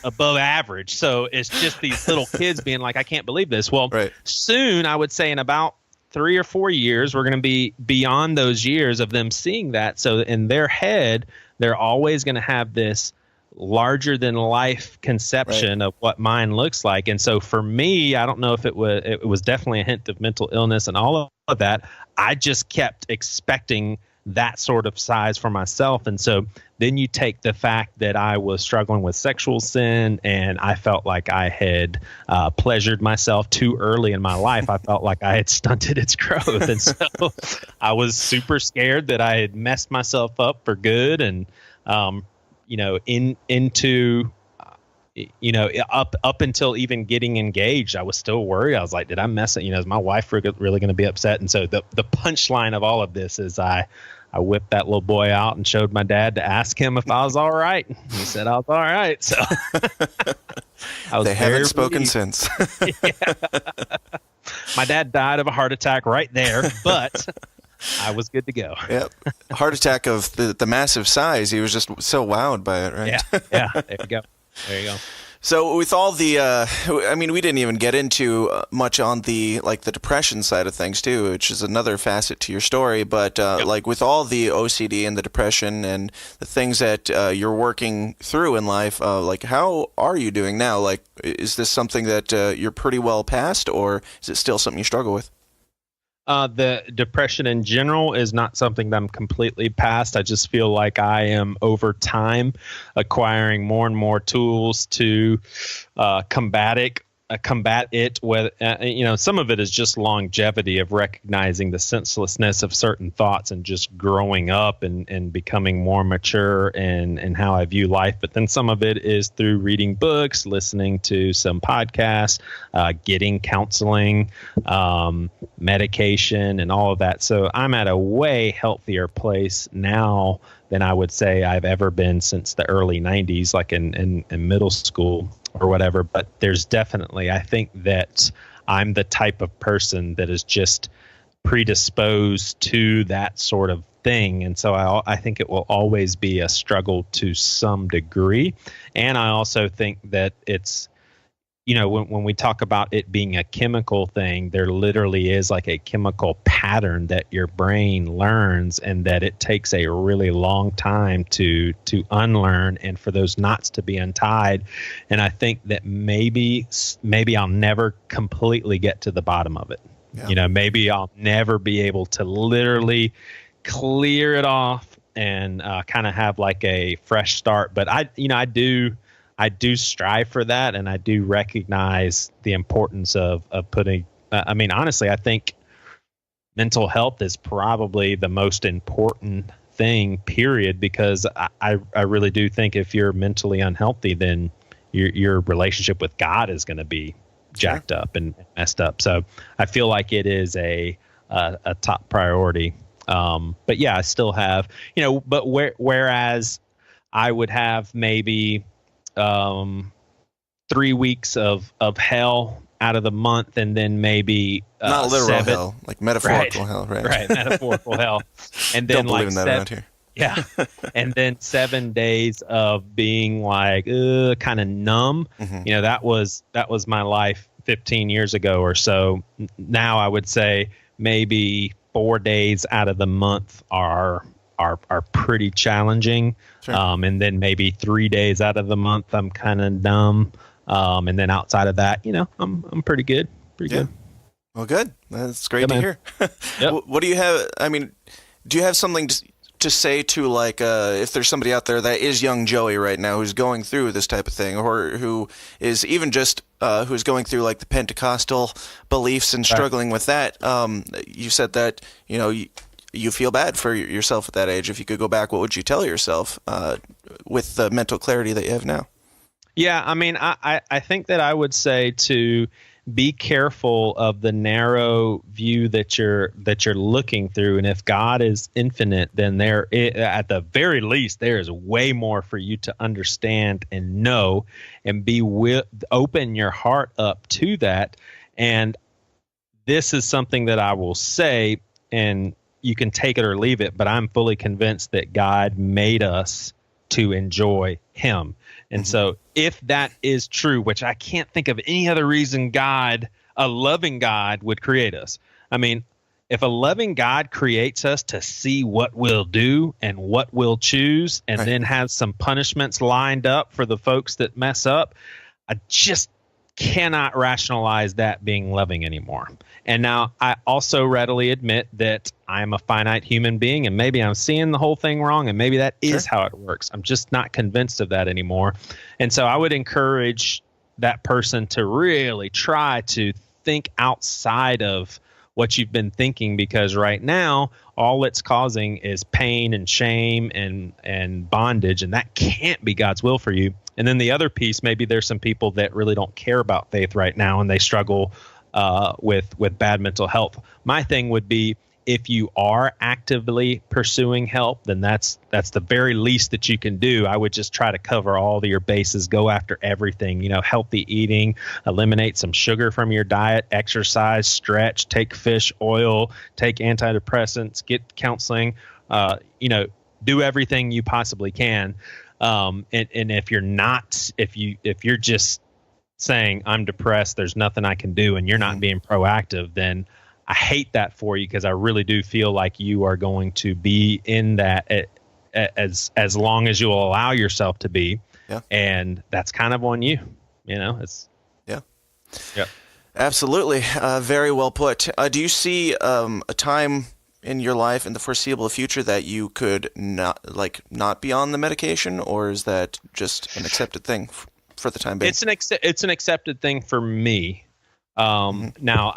above average. So it's just these little kids being like, I can't believe this. Well, soon, I would say in about 3 or 4 years, we're going to be beyond those years of them seeing that. So in their head, they're always going to have this larger than life conception of what mine looks like. And so for me, I don't know if it was definitely a hint of mental illness and all of that. I just kept expecting that sort of size for myself. And so then you take the fact that I was struggling with sexual sin and I felt like I had pleasured myself too early in my life. I felt like I had stunted its growth. And so I was super scared that I had messed myself up for good. And, into up until even getting engaged, I was still worried. I was like, did I mess it? Is my wife really going to be upset? And so the punchline of all of this is I whipped that little boy out and showed my dad to ask him if I was all right. He said I was all right. So they haven't spoken since. My dad died of a heart attack right there, but I was good to go. Yep. Heart attack of the massive size. He was just so wowed by it, right? Yeah. There you go. There you go. So with all the, we didn't even get into much on the depression side of things too, which is another facet to your story. But with all the OCD and the depression and the things that you're working through in life, how are you doing now? Is this something that you're pretty well past, or is it still something you struggle with? The depression in general is not something that I'm completely past. I just feel like I am over time acquiring more and more tools to combat it. With some of it is just longevity of recognizing the senselessness of certain thoughts and just growing up and becoming more mature in how I view life. But then some of it is through reading books, listening to some podcasts, getting counseling, medication, and all of that. So I'm at a way healthier place now than I would say I've ever been since the early 90s, like in middle school or whatever. But there's definitely, I think that I'm the type of person that is just predisposed to that sort of thing. And so I think it will always be a struggle to some degree. And I also think that it's, when we talk about it being a chemical thing, there literally is like a chemical pattern that your brain learns, and that it takes a really long time to unlearn and for those knots to be untied. And I think that maybe I'll never completely get to the bottom of it. Yeah. Maybe I'll never be able to literally clear it off and kind of have like a fresh start. But I do strive for that, and I do recognize the importance of putting, honestly, I think mental health is probably the most important thing, period, because I really do think if you're mentally unhealthy, then your relationship with God is going to be jacked up and messed up. So I feel like it is a top priority. But yeah, I still have, but whereas I would have maybe 3 weeks of hell out of the month, and then maybe not literal hell, like metaphorical hell, right? Right, metaphorical hell, and then don't believe in that around here. Yeah, and then 7 days of being like kind of numb. Mm-hmm. That was my life 15 years ago or so. Now I would say maybe 4 days out of the month are pretty challenging. Sure. And then maybe 3 days out of the month, I'm kind of numb. And then outside of that, I'm pretty good. Pretty good. Well, good. That's great to hear. Yep. What do you have? Do you have something to say to if there's somebody out there that is young Joey right now who's going through this type of thing, or who is even just who's going through the Pentecostal beliefs and struggling with that? You said that, you feel bad for yourself at that age. If you could go back, what would you tell yourself with the mental clarity that you have now? Yeah, I think that I would say to be careful of the narrow view that you're looking through. And if God is infinite, then at the very least, there is way more for you to understand and know, and open your heart up to that. And this is something that I will say, and you can take it or leave it, but I'm fully convinced that God made us to enjoy him. And so if that is true, which I can't think of any other reason a loving God would create us. if a loving God creates us to see what we'll do and what we'll choose, and then has some punishments lined up for the folks that mess up, I just cannot rationalize that being loving anymore. And now I also readily admit that I'm a finite human being, and maybe I'm seeing the whole thing wrong, and maybe that is how it works. I'm just not convinced of that anymore. And so I would encourage that person to really try to think outside of what you've been thinking, because right now all it's causing is pain and shame and bondage, and that can't be God's will for you. And then the other piece, maybe there's some people that really don't care about faith right now, and they struggle with bad mental health. My thing would be, if you are actively pursuing help, then that's the very least that you can do. I would just try to cover all of your bases, go after everything, healthy eating, eliminate some sugar from your diet, exercise, stretch, take fish oil, take antidepressants, get counseling, do everything you possibly can. And if you're just saying I'm depressed, there's nothing I can do, and you're not being proactive, then I hate that for you, because I really do feel like you are going to be in that as long as you'll allow yourself to be. Yeah. And that's kind of on you. It's absolutely. Very well put. Do you see a time in your life in the foreseeable future that you could not be on the medication, or is that just an accepted thing for the time being? It's an accepted thing for me. Now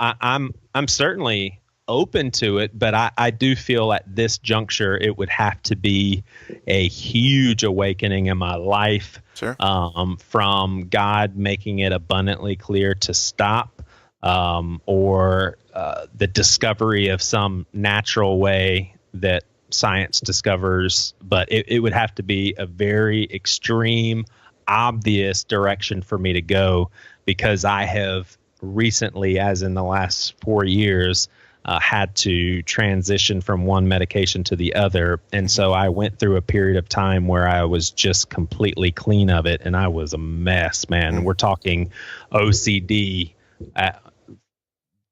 I'm certainly open to it, but I do feel at this juncture it would have to be a huge awakening in my life, from God making it abundantly clear to stop, or the discovery of some natural way that science discovers. But it would have to be a very extreme, obvious direction for me to go, because I have recently, as in the last 4 years, had to transition from one medication to the other. And so I went through a period of time where I was just completely clean of it, and I was a mess, man. We're talking OCD,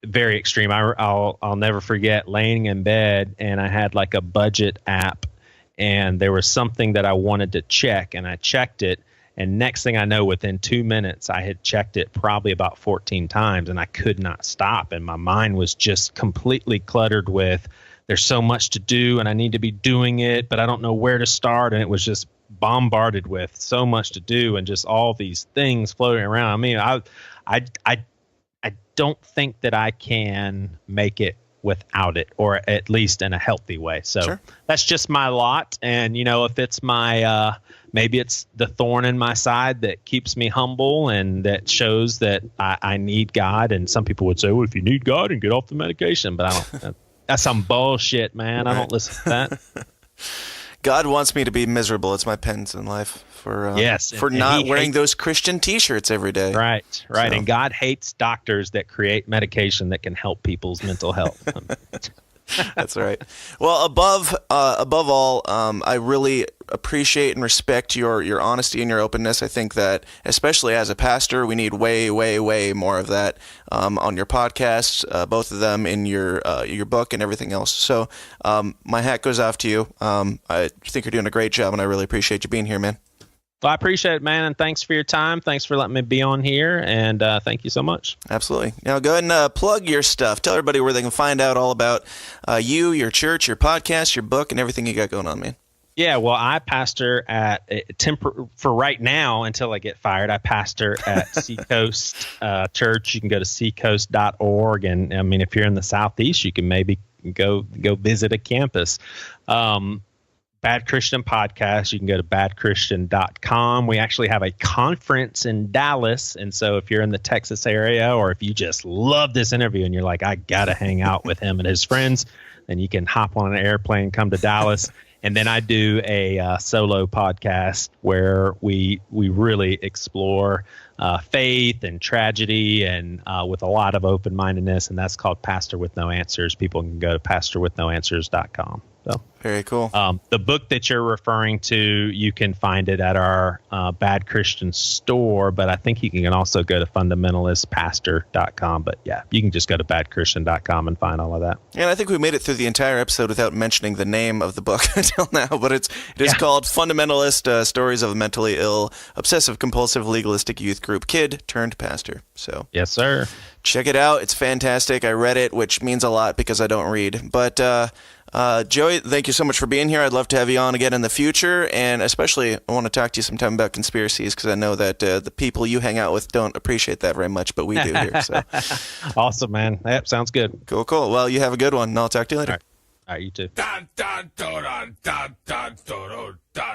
very extreme. I'll never forget laying in bed, and I had like a budget app, and there was something that I wanted to check, and I checked it. And next thing I know, within 2 minutes, I had checked it probably about 14 times, and I could not stop. And my mind was just completely cluttered with, there's so much to do and I need to be doing it, but I don't know where to start. And it was just bombarded with so much to do and just all these things floating around. I mean, I don't think that I can make it without it, or at least in a healthy way. So that's just my lot. And, if it's my, maybe it's the thorn in my side that keeps me humble and that shows that I need God. And some people would say, well, if you need God, and get off the medication. But I don't, that's some bullshit, man. I don't listen to that. God wants me to be miserable. It's my penance in life for not wearing those Christian T-shirts every day. Right. So. And God hates doctors that create medication that can help people's mental health. That's right. Well, above all, I really appreciate and respect your honesty and your openness. I think that, especially as a pastor, we need way, way, way more of that on your podcasts, both of them, in your book and everything else. So my hat goes off to you. I think you're doing a great job, and I really appreciate you being here, man. Well, I appreciate it, man, and thanks for your time. Thanks for letting me be on here, and thank you so much. Absolutely. Now, go ahead and plug your stuff. Tell everybody where they can find out all about you, your church, your podcast, your book, and everything you got going on, man. Yeah, well, I pastor at for right now until I get fired. I pastor at Seacoast Church. You can go to seacoast.org, and I mean, if you're in the Southeast, you can maybe go visit a campus. Bad Christian podcast, you can go to badchristian.com. We actually have a conference in Dallas, and so if you're in the Texas area, or if you just love this interview and you're like, I gotta hang out with him and his friends, then you can hop on an airplane, come to Dallas. And then I do a solo podcast where we really explore faith and tragedy, and with a lot of open-mindedness, and that's called Pastor with No Answers. People can go to pastorwithnoanswers.com. So very cool. The book that you're referring to, you can find it at our Bad Christian store, but I think you can also go to fundamentalistpastor.com. But yeah, you can just go to badchristian.com and find all of that. And I think we made it through the entire episode without mentioning the name of the book until now, but it is called Fundamentalist, Stories of a Mentally Ill, Obsessive Compulsive Legalistic Youth Group Kid Turned Pastor. So yes, sir. Check it out. It's fantastic. I read it, which means a lot because I don't read. But Joey, thank you so much for being here. I'd love to have you on again in the future, and especially I want to talk to you sometime about conspiracies because I know that the people you hang out with don't appreciate that very much, but we do here. So. Awesome, man. Yep, sounds good. Cool. Well, you have a good one, and I'll talk to you later. All right, you too.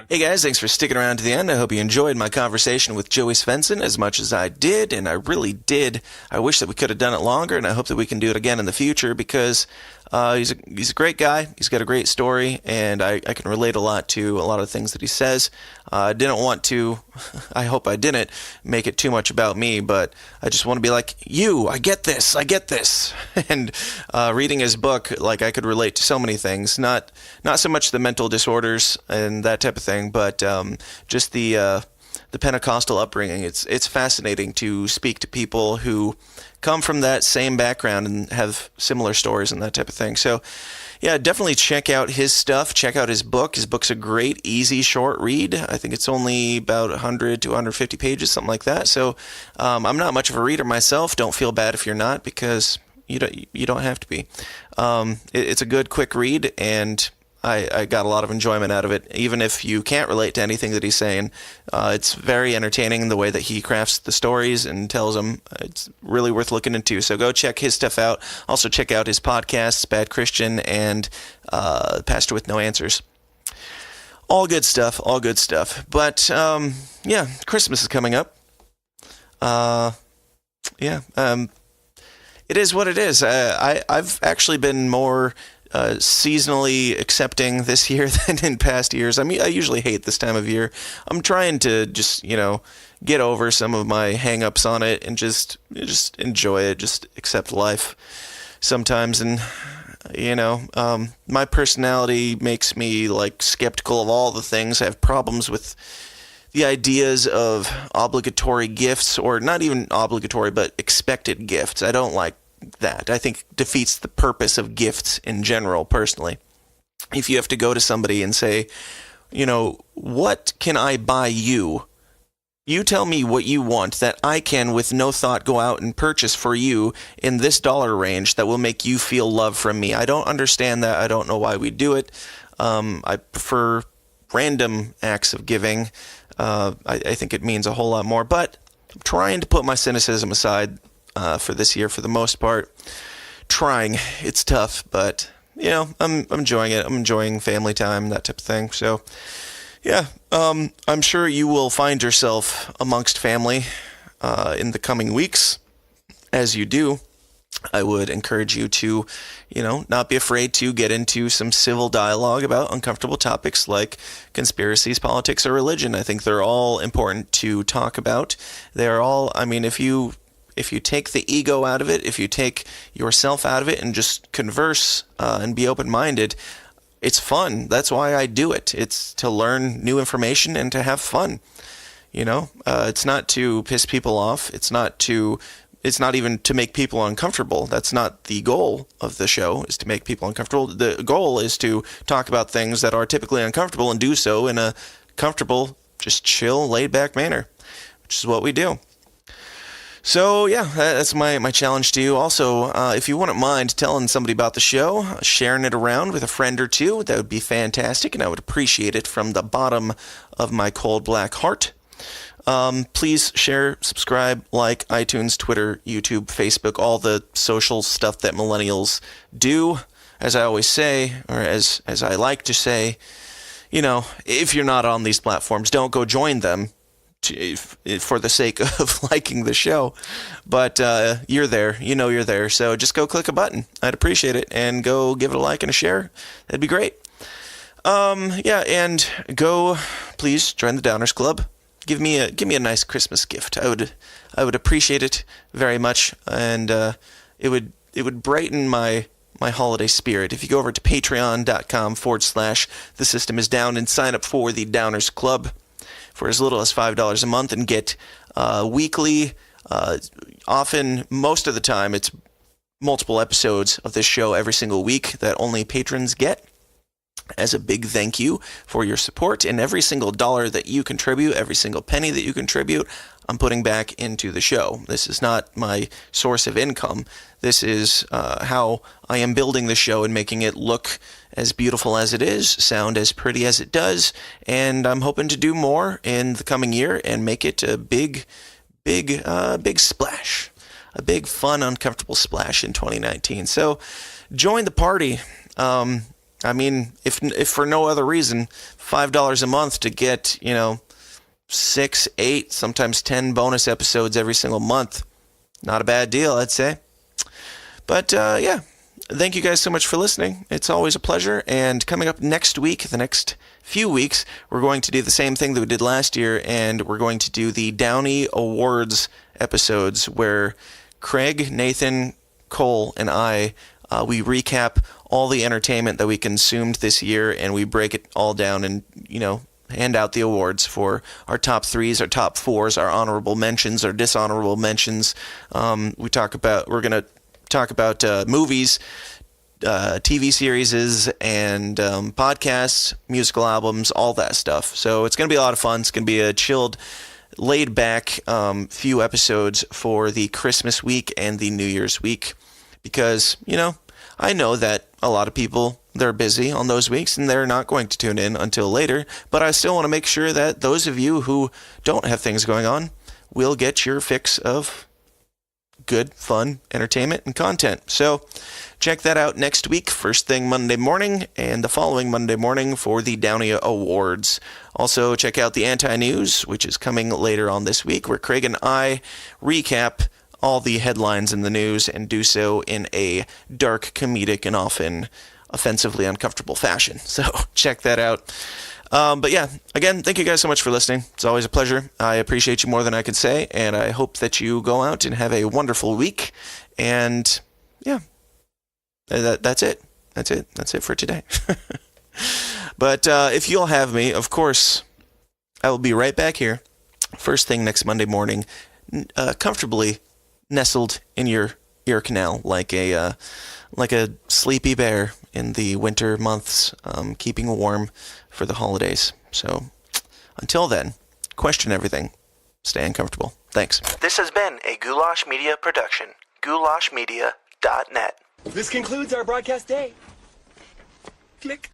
Hey guys, thanks for sticking around to the end. I hope you enjoyed my conversation with Joey Svendsen as much as I did, and I really did. I wish that we could have done it longer, and I hope that we can do it again in the future because he's a great guy. He's got a great story, and I can relate a lot to a lot of the things that he says. I didn't want to, I hope I didn't, make it too much about me, but I just want to be like, I get this. And reading his book, like I could relate to so many things, not so much the mental disorders and that type of thing, but just the Pentecostal upbringing. It's fascinating to speak to people who come from that same background and have similar stories and that type of thing. So, yeah, definitely check out his stuff. Check out his book. His book's a great, easy, short read. I think it's only about 100 to 150 pages, something like that. So, I'm not much of a reader myself. Don't feel bad if you're not, because you don't have to be. It's a good, quick read, and I got a lot of enjoyment out of it, even if you can't relate to anything that he's saying. It's very entertaining the way that he crafts the stories and tells them. It's really worth looking into. So go check his stuff out. Also check out his podcasts, Bad Christian and Pastor with No Answers. All good stuff. But yeah, Christmas is coming up. It is what it is. I've actually been more seasonally accepting this year than in past years. I mean, I usually hate this time of year. I'm trying to just, get over some of my hang-ups on it and just enjoy it, just accept life sometimes. And, my personality makes me, skeptical of all the things. I have problems with the ideas of obligatory gifts, or not even obligatory, but expected gifts. I don't like that. I think defeats the purpose of gifts in general, personally. If you have to go to somebody and say, what can I buy you? You tell me what you want that I can, with no thought, go out and purchase for you in this dollar range that will make you feel love from me. I don't understand that. I don't know why we do it. I prefer random acts of giving. I think it means a whole lot more, but I'm trying to put my cynicism aside for this year, for the most part. Trying. It's tough, but I'm enjoying it. I'm enjoying family time, that type of thing. So, yeah, I'm sure you will find yourself amongst family in the coming weeks. As you do, I would encourage you to, not be afraid to get into some civil dialogue about uncomfortable topics like conspiracies, politics, or religion. I think they're all important to talk about. They're all, if you take the ego out of it, if you take yourself out of it and just converse and be open-minded, it's fun. That's why I do it. It's to learn new information and to have fun. It's not to piss people off. It's not even to make people uncomfortable. That's not the goal of the show, is to make people uncomfortable. The goal is to talk about things that are typically uncomfortable and do so in a comfortable, just chill, laid-back manner, which is what we do. So, yeah, that's my challenge to you. Also, if you wouldn't mind telling somebody about the show, sharing it around with a friend or two, that would be fantastic, and I would appreciate it from the bottom of my cold black heart. Please share, subscribe, like iTunes, Twitter, YouTube, Facebook, all the social stuff that millennials do. As I always say, or as I like to say, if you're not on these platforms, don't go join them for the sake of liking the show. But you're there. You're there. So just go click a button. I'd appreciate it. And go give it a like and a share. That'd be great. And go, please, join the Downers Club. Give me a nice Christmas gift. I would appreciate it very much, and it would brighten my my holiday spirit. If you go over to patreon.com/The System Is Down and sign up for the Downers Club for as little as $5 a month and get weekly, often, most of the time, it's multiple episodes of this show every single week that only patrons get, as a big thank you for your support. And every single dollar that you contribute, every single penny that you contribute, I'm putting back into the show. This is not my source of income. This is how I am building the show and making it look as beautiful as it is, sound as pretty as it does, and I'm hoping to do more in the coming year and make it a big splash. A big, fun, uncomfortable splash in 2019. So join the party. I mean, if for no other reason, $5 a month to get, 6, 8, sometimes 10 bonus episodes every single month. Not a bad deal, I'd say. But, yeah, thank you guys so much for listening. It's always a pleasure. And coming up next week, the next few weeks, we're going to do the same thing that we did last year, and we're going to do the Downey Awards episodes where Craig, Nathan, Cole, and I, we recap all the entertainment that we consumed this year, and we break it all down and, hand out the awards for our top 3s, our top 4s, our honorable mentions, our dishonorable mentions. We're going to talk about movies, TV series, and podcasts, musical albums, all that stuff. So it's going to be a lot of fun. It's going to be a chilled, laid back few episodes for the Christmas week and the New Year's week, because, I know that a lot of people, they're busy on those weeks and they're not going to tune in until later, but I still want to make sure that those of you who don't have things going on will get your fix of good, fun entertainment and content. So check that out next week, first thing Monday morning, and the following Monday morning for the Downey Awards. Also, check out the Anti-News, which is coming later on this week, where Craig and I recap all the headlines in the news and do so in a dark, comedic, and often offensively uncomfortable fashion. So check that out. But yeah, again, thank you guys so much for listening. It's always a pleasure. I appreciate you more than I can say, and I hope that you go out and have a wonderful week. And yeah, that's it. That's it for today. But if you'll have me, of course, I will be right back here first thing next Monday morning, comfortably nestled in your ear canal like a sleepy bear in the winter months, keeping warm for the holidays. So until then, question everything. Stay uncomfortable. Thanks. This has been a Goulash Media production. goulashmedia.net. This concludes our broadcast day. Click.